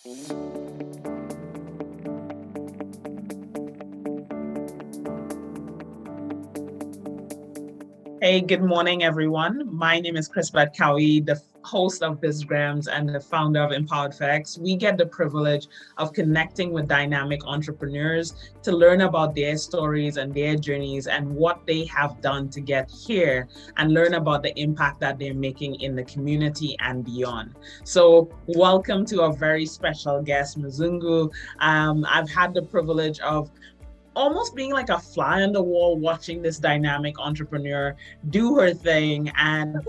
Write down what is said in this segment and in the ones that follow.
Hey, good morning, everyone. My name is Chris-Beth, Cowie, the host of BizGrams and the founder of EmpoweredFX. We get the privilege of connecting with dynamic entrepreneurs to learn about their stories and their journeys and what they have done to get here, and learn about the impact that they're making in the community and beyond. So welcome to a very special guest, Munzungu. I've had the privilege of almost being like a fly on the wall watching this dynamic entrepreneur do her thing, and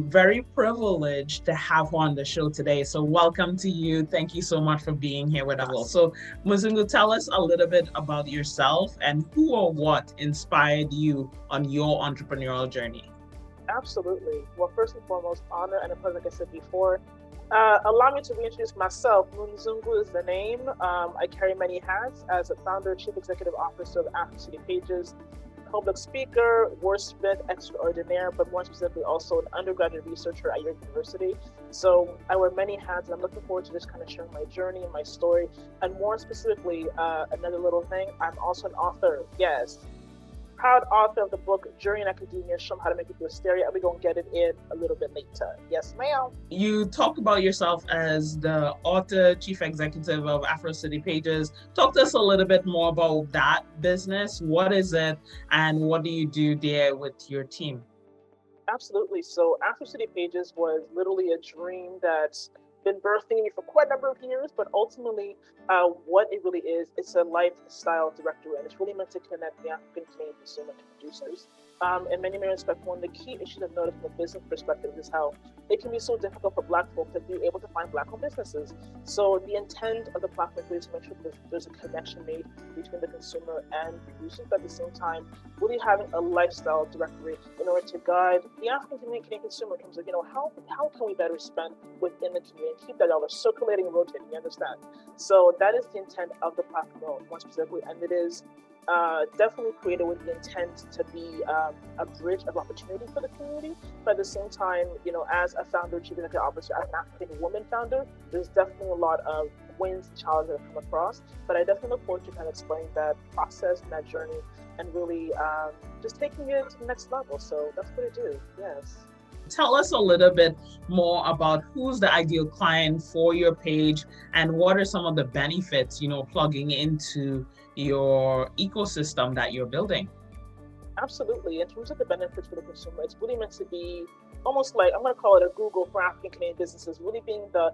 very privileged to have her on the show today. So welcome to you. Thank you so much for being here with us. So Munzungu, tell us a little bit about yourself and who or what inspired you on your entrepreneurial journey. Absolutely. Well, first and foremost, honor and a pleasure, like I said before. Allow me to reintroduce myself. Munzungu is the name. I carry many hats as a founder, chief executive officer of Africity Pages, public speaker, wordsmith extraordinaire, but more specifically also an undergraduate researcher at your university. So I wear many hats, and I'm looking forward to just kind of sharing my journey and my story. And more specifically, another little thing, I'm also an author. Yes. Proud author of the book Journey in Academia, Show 'em How to Make It Through Hysteria. I'll be going to get it in a little bit later. Yes, ma'am. You talk about yourself as the author, chief executive of Africity Pages. Talk to us a little bit more about that business. What is it, and what do you do there with your team? Absolutely. So Africity Pages was literally a dream that's been birthing me for quite a number of years, but ultimately what it really is, it's a lifestyle directory, and it's really meant to connect the African Canadian consumer to producers. In many respects, one of the key issues I've noticed from a business perspective is how it can be so difficult for Black folk to be able to find Black-owned businesses. So the intent of the platform is to make sure there's a connection made between the consumer and producers, but at the same time, really having a lifestyle directory in order to guide the African Canadian consumer in terms of, how can we better spend within the community and keep that dollar circulating and rotating, you understand? So that is the intent of the platform more specifically, and it is definitely created with the intent to be a bridge of opportunity for the community. But at the same time, as a founder, chief executive officer, as an African woman founder, there's definitely a lot of wins and challenges that I've come across. But I definitely look forward to kind of explaining that process and that journey, and really just taking it to the next level. So that's what I do. Yes. Tell us a little bit more about who's the ideal client for your page, and what are some of the benefits, plugging into your ecosystem that you're building. Absolutely. In terms of the benefits for the consumer, it's really meant to be almost like, I'm going to call it a Google for African Canadian businesses, really being the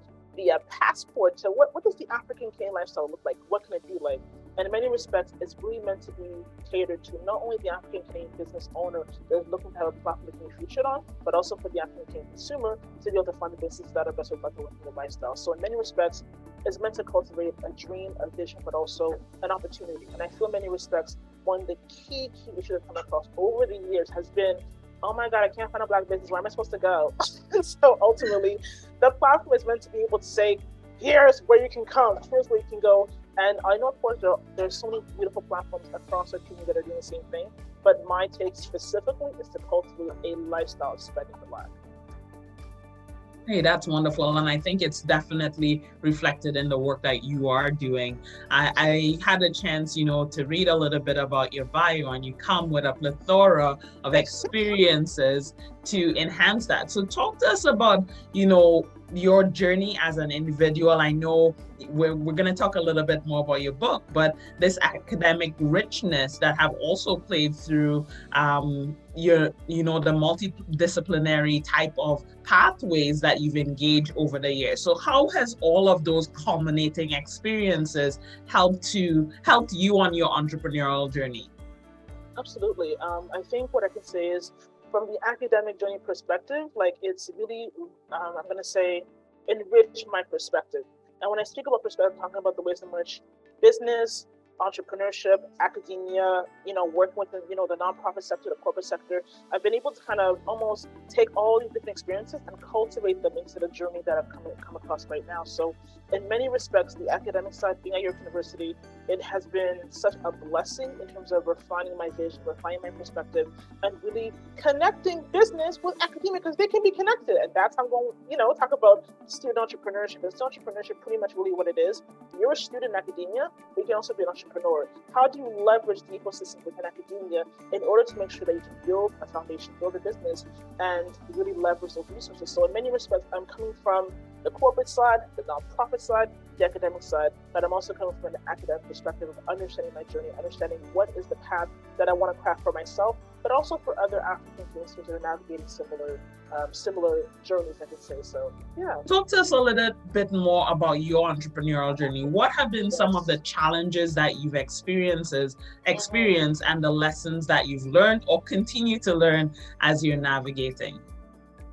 passport to what does the African Canadian lifestyle look like? What can it be like? And in many respects, it's really meant to be catered to not only the African Canadian business owner that is looking to have a platform that can be featured on, but also for the African Canadian consumer to be able to find the businesses that are best reflected within the lifestyle. So in many respects, it's meant to cultivate a dream, a vision, but also an opportunity. And I feel in many respects, one of the key issues I've come across over the years has been, oh my God, I can't find a Black business. Where am I supposed to go? So ultimately, the platform is meant to be able to say, here's where you can come, here's where you can go. And I know, of course, there's so many beautiful platforms across our community that are doing the same thing. But my take specifically is to cultivate a lifestyle of spending the Black. Hey, that's wonderful. And I think it's definitely reflected in the work that you are doing. I had a chance, to read a little bit about your bio, and you come with a plethora of experiences to enhance that. So talk to us about, your journey as an individual. I know we're going to talk a little bit more about your book, but this academic richness that have also played through the multidisciplinary type of pathways that you've engaged over the years. So how has all of those culminating experiences helped you on your entrepreneurial journey? Absolutely. I think what I can say is, from the academic journey perspective, it's really, I'm going to say, enriched my perspective. And when I speak about perspective, I'm talking about the ways in which business, entrepreneurship, academia, working with the nonprofit sector, the corporate sector, I've been able to kind of almost take all these different experiences and cultivate them into the journey that I've come across right now. So in many respects, the academic side, being at your university, It has been such a blessing in terms of refining my vision, refining my perspective, and really connecting business with academia, because they can be connected. And that's how I'm going, talk about student entrepreneurship. And student entrepreneurship, pretty much really what it is. You're a student in academia, but you can also be an entrepreneur. How do you leverage the ecosystem within academia in order to make sure that you can build a foundation, build a business, and really leverage those resources? So in many respects, I'm coming from the corporate side, the nonprofit side, the academic side, but I'm also coming from an academic perspective of understanding my journey, understanding what is the path that I want to craft for myself, but also for other African influencers that are navigating similar journeys, I could say. So, yeah. Talk to us a little bit more about your entrepreneurial journey. What have been some of the challenges that you've experienced and the lessons that you've learned or continue to learn as you're navigating?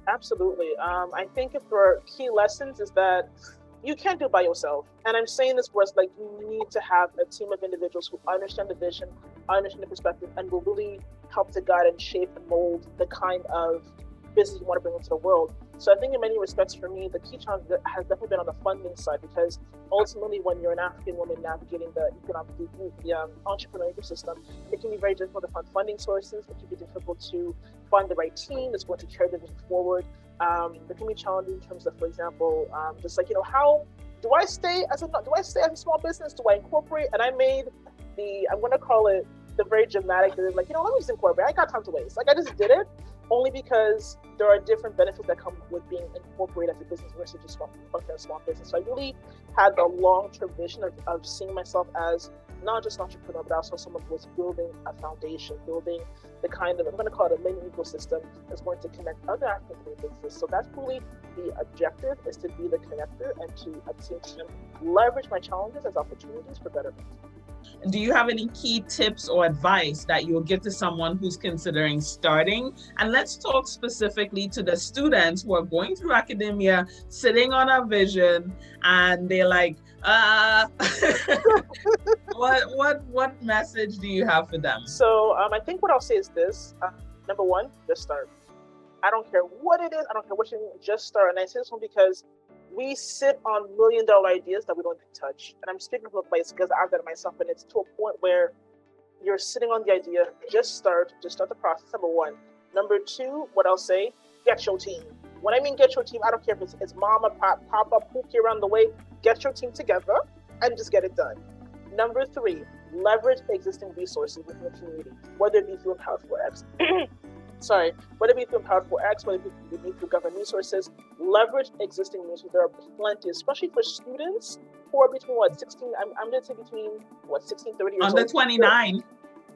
Absolutely. I think if there are key lessons is that you can't do it by yourself. And I'm saying this where it's like you need to have a team of individuals who understand the vision, understand the perspective, and will really help to guide and shape and mold the kind of business you want to bring into the world. So I think in many respects for me, the key challenge has definitely been on the funding side, because ultimately when you're an African woman navigating the entrepreneurial ecosystem, it can be very difficult to find funding sources. It can be difficult to find the right team that's going to carry the vision forward. It can be challenging in terms of, for example, just like, how do I stay as a small business? Do I incorporate? And I made I'm going to call it the very dramatic, let me just incorporate. I got time to waste. I just did it only because there are different benefits that come with being incorporated as a business versus just functioning as a small business. So I really had the long-term vision of seeing myself as not just an entrepreneur, but also someone who was building a foundation, building the kind of, I'm going to call it a mini ecosystem that's going to connect other African businesses. So that's really the objective, is to be the connector and to, at the same time, leverage my challenges as opportunities for betterment. Do you have any key tips or advice that you'll give to someone who's considering starting? And let's talk specifically to the students who are going through academia, sitting on a vision, and they're like, what message do you have for them? So I think what I'll say is this. Number one, just start. I don't care what it is. I don't care what you do, just start. And I say this one because we sit on $1 million ideas that we don't even touch. And I'm speaking from a place because I've done it myself, and it's to a point where you're sitting on the idea. Just start the process, number one. Number two, what I'll say, get your team. When I mean get your team, I don't care if it's mama, pop up, pookie around the way, get your team together and just get it done. Number three, leverage existing resources within the community, whether it be through Empowered 4X. Whether it be through Empowered 4X, whether it be through government resources, leverage existing resources. There are plenty, especially for students who are between 16, I'm going to say between 16, 30 years old. Under 29.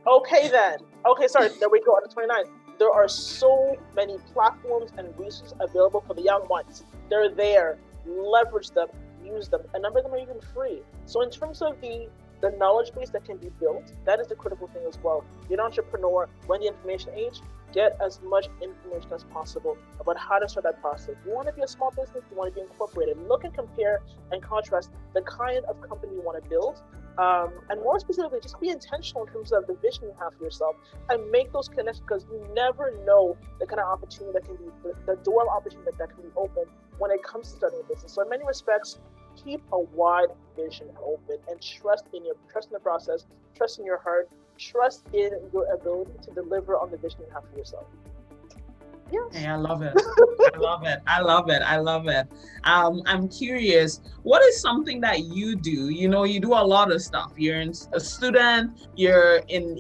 Okay then. Okay, sorry, there we go, under 29. There are so many platforms and resources available for the young ones. They're there. Leverage them, use them. A number of them are even free. So in terms of the knowledge base that can be built, that is the critical thing as well. You're an entrepreneur, when the information age, get as much information as possible about how to start that process. You want to be a small business, you want to be incorporated. Look and compare and contrast the kind of company you want to build. And more specifically, just be intentional in terms of the vision you have for yourself and make those connections, because you never know the kind of opportunity that can be, the door of opportunity that can be open when it comes to starting a business. So in many respects, keep a wide vision open and trust in the process, trust in your heart, trust in your ability to deliver on the vision you have for yourself. Yes. Hey, I love it. I love it. I'm curious, what is something that you do? You do a lot of stuff. You're a student, you're in,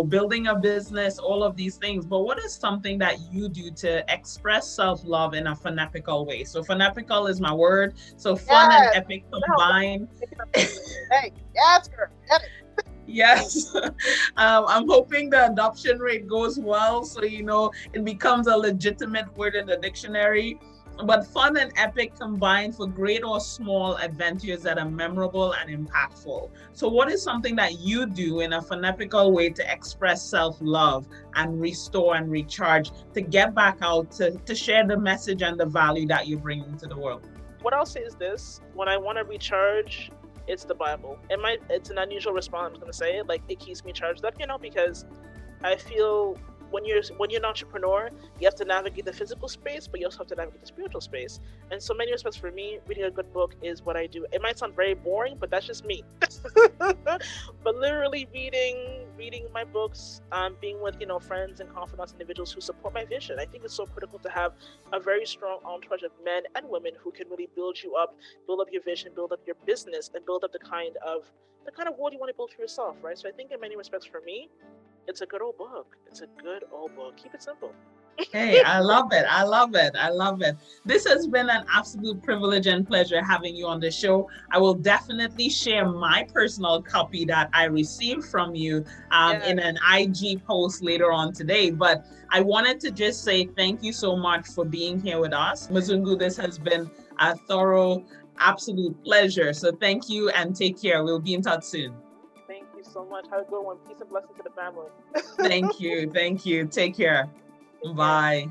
building a business, all of these things. But what is something that you do to express self-love in a phonetical way? So phonetical is my word. So fun and epic combined. Hey, yes, girl. Yes. I'm hoping the adoption rate goes well, so it becomes a legitimate word in the dictionary. But fun and epic combined for great or small adventures that are memorable and impactful. So what is something that you do in a phonetical way to express self-love and restore and recharge, to get back out, to share the message and the value that you're bringing to the world? What I'll say is this: when I want to recharge, it's the Bible. It's an unusual response, I'm going to say. Like, it keeps me charged up, because I feel when you're an entrepreneur, you have to navigate the physical space, but you also have to navigate the spiritual space. And so many respects for me, reading a good book is what I do. It might sound very boring, but that's just me. But literally reading my books, being with friends and confidants, individuals who support my vision. I think it's so critical to have a very strong entourage of men and women who can really build you up, build up your vision, build up your business, and build up the kind of world you want to build for yourself, right? So I think in many respects for me, it's a good old book. It's a good old book. Keep it simple. Hey, I love it. I love it. I love it. This has been an absolute privilege and pleasure having you on the show. I will definitely share my personal copy that I received from you in an IG post later on today. But I wanted to just say thank you so much for being here with us. Munzungu, this has been a thorough, absolute pleasure. So thank you and take care. We'll be in touch soon. Thank you so much. Have a good one. Peace and blessings to the family. Thank you. Thank you. Take care. Bye.